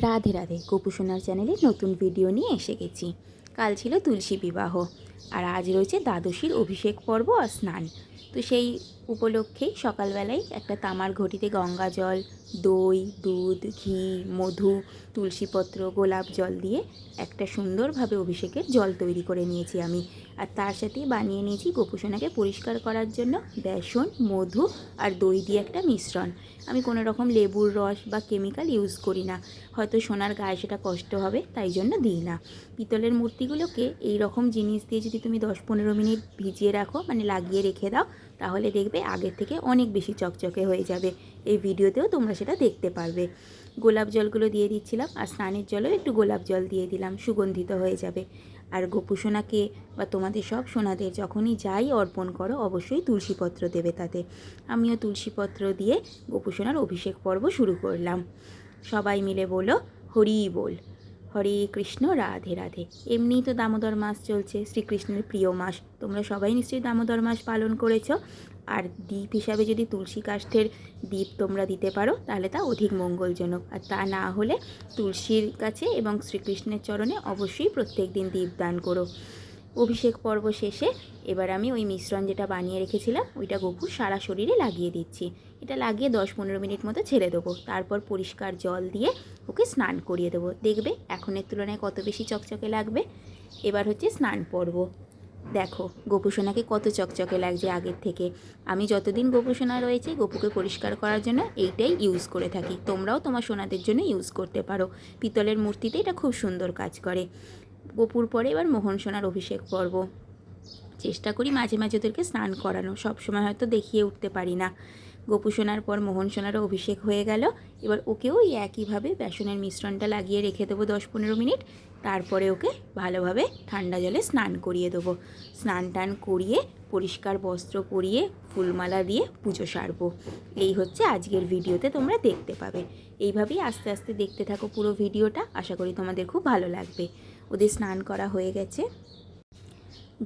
রাধে রাধে। গোপুসোনার চ্যানেলে নতুন ভিডিও নিয়ে এসে গেছি। কাল ছিল তুলসী বিবাহ আর আজ রয়েছে দ্বাদশীর অভিষেক পর্ব আর স্নান। তো সেই উপলক্ষেই সকালবেলায় একটা তামার ঘটিতে গঙ্গা জল, দই, দুধ, ঘি, মধু, তুলসীপত্র, গোলাপ জল দিয়ে একটা সুন্দরভাবে অভিষেকের জল তৈরি করে নিয়েছি আমি। আর তার সাথে বানিয়ে নিয়েছি গোপুসোনাকে পরিষ্কার করার জন্য বেসন, মধু আর দই দিয়ে একটা মিশ্রণ। আমি কোনো রকম লেবুর রস বা কেমিক্যাল ইউজ করি না, হয়তো সোনার গায়ে সেটা কষ্ট হবে তাই জন্য দিই না। পিতলের মূর্তিগুলোকে এই রকম জিনিস দিয়ে যদি তুমি 10-15 মিনিট ভিজিয়ে রাখো, মানে লাগিয়ে রেখে দাও, তাহলে দেখবে আগের থেকে অনেক বেশি চকচকে হয়ে যাবে। এই ভিডিওতেও তোমরা সেটা দেখতে পারবে। গোলাপ জলগুলো দিয়ে দিচ্ছিলাম আর স্নানের জলেও একটু গোলাপ জল দিয়ে দিলাম, সুগন্ধিত হয়ে যাবে। আর গোপুসোনাকে বা তোমাদের সব সোনাদের যখনই যাই অর্পণ করো অবশ্যই তুলসীপত্র দেবে তাতে। আমিও তুলসীপত্র দিয়ে গোপুসোনার অভিষেক পর্ব শুরু করলাম। সবাই মিলে বলো হরি বল। হরে কৃষ্ণ, রাধে রাধে। এমনিই তো দামোদর মাস চলছে, শ্রীকৃষ্ণের প্রিয় মাস। তোমরা সবাই নিশ্চয়ই দামোদর মাস পালন করেছো। আর দ্বীপ হিসাবে যদি তুলসী কাষ্ঠের দ্বীপ তোমরা দিতে পারো তাহলে তা অধিক মঙ্গলজনক। আর তা না হলে তুলসীর কাছে এবং শ্রীকৃষ্ণের চরণে অবশ্যই প্রত্যেক দিন দীপ দান করো। অভিষেক পর্ব শেষে এবার আমি ওই মিশ্রণ যেটা বানিয়ে রেখেছিলাম ওইটা গপুর সারা শরীরে লাগিয়ে দিচ্ছি। এটা লাগিয়ে 10-15 মিনিট মতো ছেড়ে দেবো। তারপর পরিষ্কার জল দিয়ে ওকে স্নান করিয়ে দেবো। দেখবে এখনের তুলনায় কত বেশি চকচকে লাগবে। এবার হচ্ছে স্নান পর্ব। দেখো গোপুসোনাকে কত চকচকে লাগছে আগের থেকে। আমি যতদিন গোপুসোনা রয়েছে গপুকে পরিষ্কার করার জন্য এইটাই ইউজ করে থাকি। তোমরাও তোমার সোনাদের জন্য ইউজ করতে পারো। পিতলের মূর্তিতে এটা খুব সুন্দর কাজ করে। গপুর পরে এবার মোহন সোনার অভিষেক পর্ব। চেষ্টা করি মাঝে মাঝে ওদেরকে স্নান করানো, সবসময় হয়তো দেখিয়ে উঠতে পারি না। গোপুসোনার পর মোহন সোনারও অভিষেক হয়ে গেল। এবার ওকেও এই একইভাবে বেসনের মিশ্রণটা লাগিয়ে রেখে দেবো 10-15 মিনিট। তারপরে ওকে ভালোভাবে ঠান্ডা জলে স্নান করিয়ে দেবো। স্নান টান করিয়ে পরিষ্কার বস্ত্র পরিয়ে ফুলমালা দিয়ে পুজো সারবো। এই হচ্ছে আজকের ভিডিওতে তোমরা দেখতে পাবে। এইভাবেই আস্তে আস্তে দেখতে থাকো পুরো ভিডিওটা, আশা করি তোমাদের খুব ভালো লাগবে। ওদের স্নান করা হয়ে গেছে।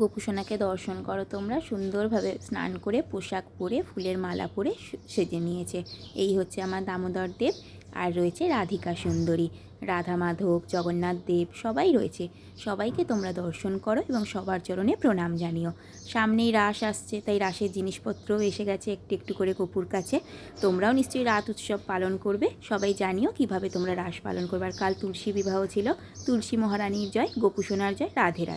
গোপুসোনাকে দর্শন করো তোমরা। সুন্দরভাবে স্নান করে পোশাক পরে ফুলের মালা পরে সেজে নিয়েছে। এই হচ্ছে আমার দামোদর দেব। আর রয়েছে রাধিকা সুন্দরী, রাধা মাধব, জগন্নাথ দেব সবাই রয়েছে। সবাইকে তোমরা দর্শন করো এবং সবার চরণে প্রণাম জানিও। সামনেই রাস আসছে, তাই রাসের জিনিসপত্র এসে গেছে একটু একটু করে গপুর কাছে। তোমরাও নিশ্চয়ই রাত উৎসব পালন করবে। সবাই জানিও কিভাবে তোমরা রাস পালন করবে। আর কাল তুলসী বিবাহ ছিল। তুলসী মহারানীর জয়, গোপুসোনার জয়, রাধে রাধে।